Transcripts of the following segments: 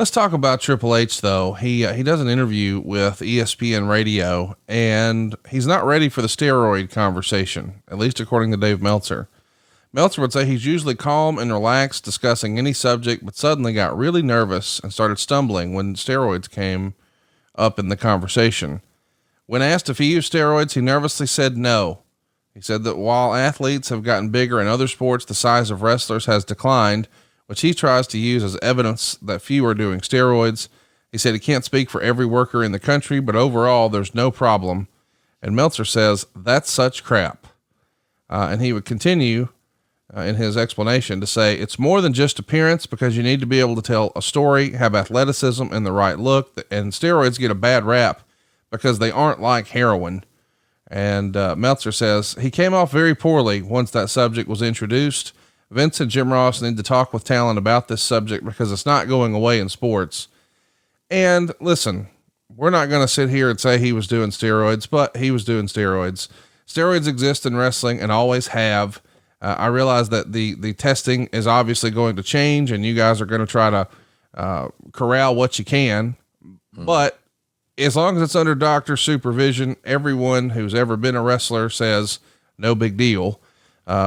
Let's talk about Triple H though. He does an interview with ESPN radio and he's not ready for the steroid conversation, at least according to Dave Meltzer. Meltzer would say he's usually calm and relaxed discussing any subject, but suddenly got really nervous and started stumbling when steroids came up in the conversation. When asked if he used steroids, he nervously said no. He said that while athletes have gotten bigger in other sports, the size of wrestlers has declined, which he tries to use as evidence that few are doing steroids. He said he can't speak for every worker in the country, but overall there's no problem. And Meltzer says that's such crap. And he would continue in his explanation to say it's more than just appearance, because you need to be able to tell a story, have athleticism and the right look. And steroids get a bad rap because they aren't like heroin. And Meltzer says he came off very poorly once that subject was introduced. Vince and Jim Ross need to talk with talent about this subject because it's not going away in sports. And listen, we're not going to sit here and say he was doing steroids, but he was doing steroids. Steroids exist in wrestling and always have. I realize that the testing is obviously going to change and you guys are going to try to corral what you can, but as long as it's under doctor supervision, everyone who's ever been a wrestler says no big deal.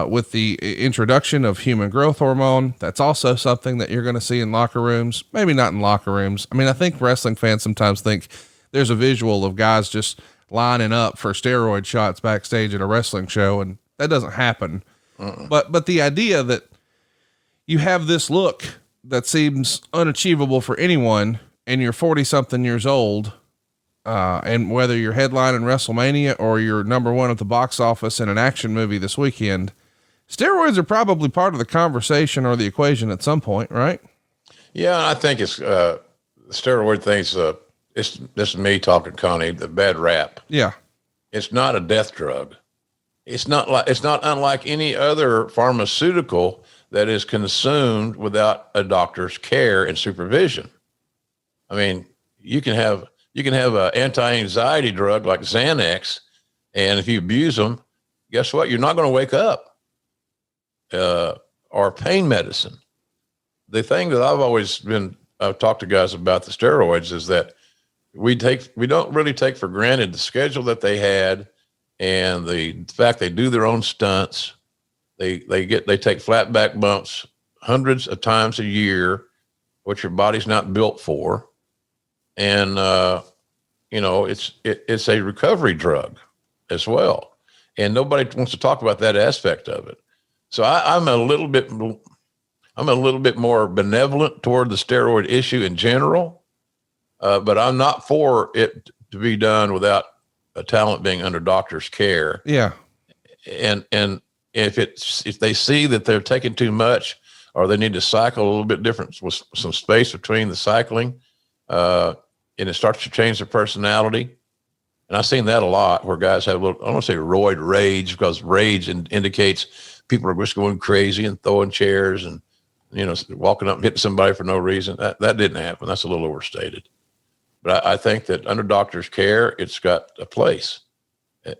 With the introduction of human growth hormone, that's also something that you're going to see in locker rooms, maybe not in locker rooms. I mean, I think wrestling fans sometimes think there's a visual of guys just lining up for steroid shots backstage at a wrestling show, and that doesn't happen. But the idea that you have this look that seems unachievable for anyone and you're 40 something years old, and whether you're headlining WrestleMania or you're number one at the box office in an action movie this weekend, steroids are probably part of the conversation or the equation at some point, right? Yeah. I think it's, the steroid thing's, this is me talking, Connie, the bad rap. Yeah. It's not a death drug. It's not unlike any other pharmaceutical that is consumed without a doctor's care and supervision. I mean, you can have an anti-anxiety drug like Xanax, and if you abuse them, guess what? You're not going to wake up. Or pain medicine. The thing that I've talked to guys about the steroids is that we don't really take for granted the schedule that they had and the fact they do their own stunts. They take flat back bumps hundreds of times a year, which your body's not built for. And, it's a recovery drug as well. And nobody wants to talk about that aspect of it. So I'm a little bit more benevolent toward the steroid issue in general. But I'm not for it to be done without a talent being under doctor's care. Yeah. And if they see that they're taking too much or they need to cycle a little bit different with some space between the cycling, and it starts to change their personality. And I've seen that a lot where guys have I don't want to say roid rage, because rage indicates people are just going crazy and throwing chairs and, walking up and hitting somebody for no reason. That didn't happen. That's a little overstated. But I think that under doctor's care, it's got a place.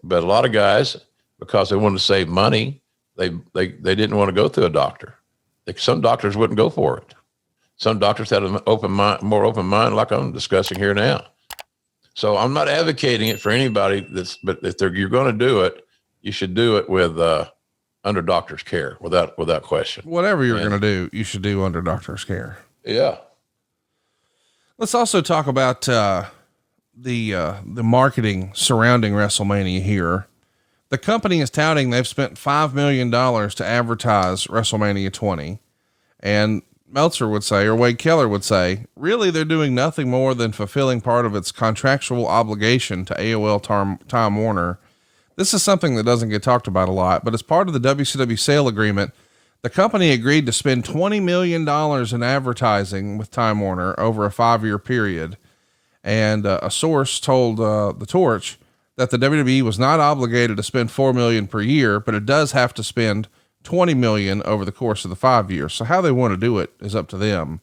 But a lot of guys, because they wanted to save money, they didn't want to go through a doctor. Some doctors wouldn't go for it. Some doctors had an more open mind, like I'm discussing here now. So I'm not advocating it for anybody but if you're going to do it, you should do it with, under doctor's care without question. Whatever you're going to do, you should do under doctor's care. Yeah. Let's also talk about, the marketing surrounding WrestleMania here. The company is touting they've spent $5 million to advertise WrestleMania 20. And Meltzer would say, or Wade Keller would say, really, they're doing nothing more than fulfilling part of its contractual obligation to AOL Time Warner. This is something that doesn't get talked about a lot, but as part of the WCW sale agreement, the company agreed to spend $20 million in advertising with Time Warner over a 5-year period. And a source told the Torch that the WWE was not obligated to spend $4 million per year, but it does have to spend $20 million over the course of the 5 years. So how they want to do it is up to them.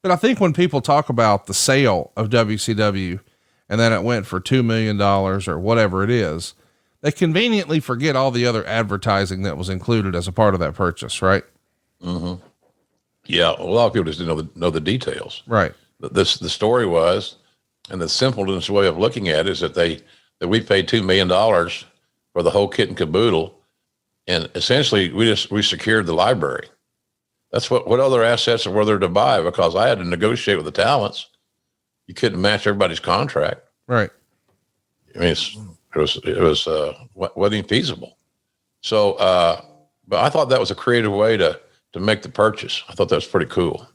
But I think when people talk about the sale of WCW and then it went for $2 million or whatever it is, they conveniently forget all the other advertising that was included as a part of that purchase, right? Mm-hmm. Yeah. A lot of people just didn't know the details. Right. the story was, and the simpleness way of looking at it is that we paid $2 million for the whole kit and caboodle. And essentially we secured the library. That's what other assets were there to buy, because I had to negotiate with the talents. You couldn't match everybody's contract. Right. I mean, wasn't feasible. So, but I thought that was a creative way to make the purchase. I thought that was pretty cool.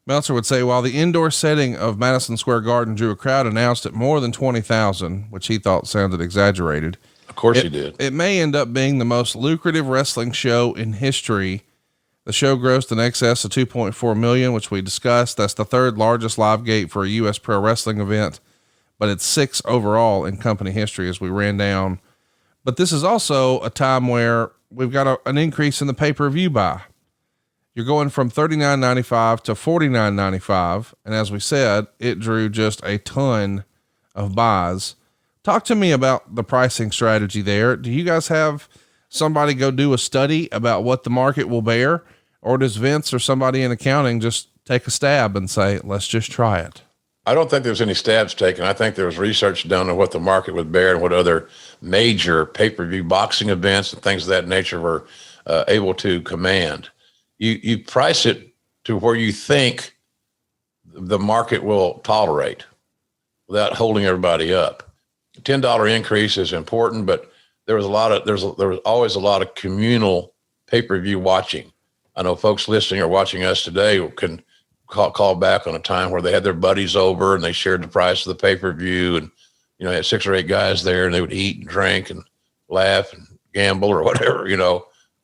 Meltzer would say, while the indoor setting of Madison Square Garden drew a crowd announced at more than 20,000, which he thought sounded exaggerated. Of course he did. It may end up being the most lucrative wrestling show in history. The show grossed in excess of 2.4 million, which we discussed. That's the third largest live gate for a U.S. pro wrestling event, but it's 6th overall in company history as we ran down. But this is also a time where we've got an increase in the pay-per-view buy. You're going from $39.95 to $49.95. And as we said, it drew just a ton of buys. Talk to me about the pricing strategy there. Do you guys have somebody go do a study about what the market will bear? Or does Vince or somebody in accounting just take a stab and say, let's just try it? I don't think there's any stabs taken. I think there was research done on what the market would bear and what other major pay-per-view boxing events and things of that nature were able to command. You price it to where you think the market will tolerate without holding everybody up. $10 increase is important, but there was always a lot of communal pay-per-view watching. I know folks listening or watching us today can call back on a time where they had their buddies over and they shared the price of the pay-per-view, and had 6 or 8 guys there, and they would eat and drink and laugh and gamble or whatever,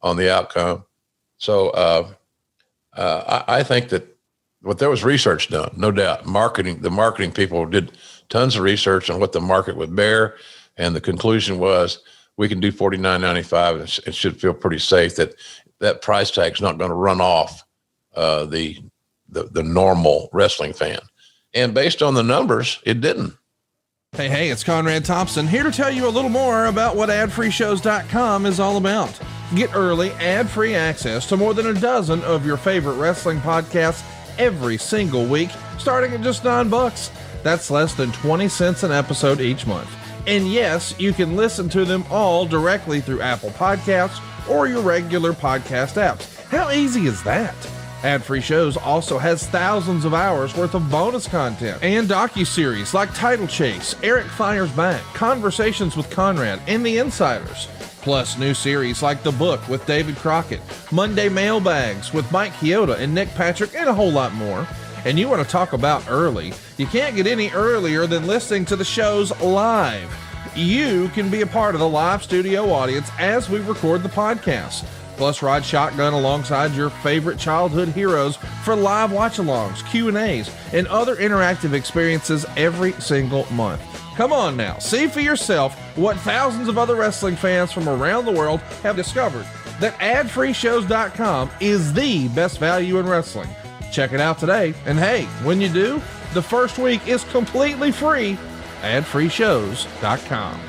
on the outcome. So I think that there was research done, no doubt. The marketing people did tons of research on what the market would bear, and the conclusion was we can do $49.95, and it should feel pretty safe that price tag is not going to run off the normal wrestling fan. And based on the numbers, it didn't. Hey, it's Conrad Thompson here to tell you a little more about what adfreeshows.com is all about. Get early, ad-free access to more than a dozen of your favorite wrestling podcasts every single week, starting at just $9. That's less than 20 cents an episode each month. And yes, you can listen to them all directly through Apple Podcasts or your regular podcast apps. How easy is that? Ad-free shows also has thousands of hours worth of bonus content and docuseries like Title Chase, Eric Fires Back, Conversations with Conrad, and The Insiders. Plus new series like The Book with David Crockett, Monday Mailbags with Mike Chioda and Nick Patrick, and a whole lot more. And you want to talk about early? You can't get any earlier than listening to the shows live. You can be a part of the live studio audience as we record the podcast. Plus ride shotgun alongside your favorite childhood heroes for live watch-alongs, Q&As, and other interactive experiences every single month. Come on now, see for yourself what thousands of other wrestling fans from around the world have discovered, that adfreeshows.com is the best value in wrestling. Check it out today, and hey, when you do, the first week is completely free. adfreeshows.com.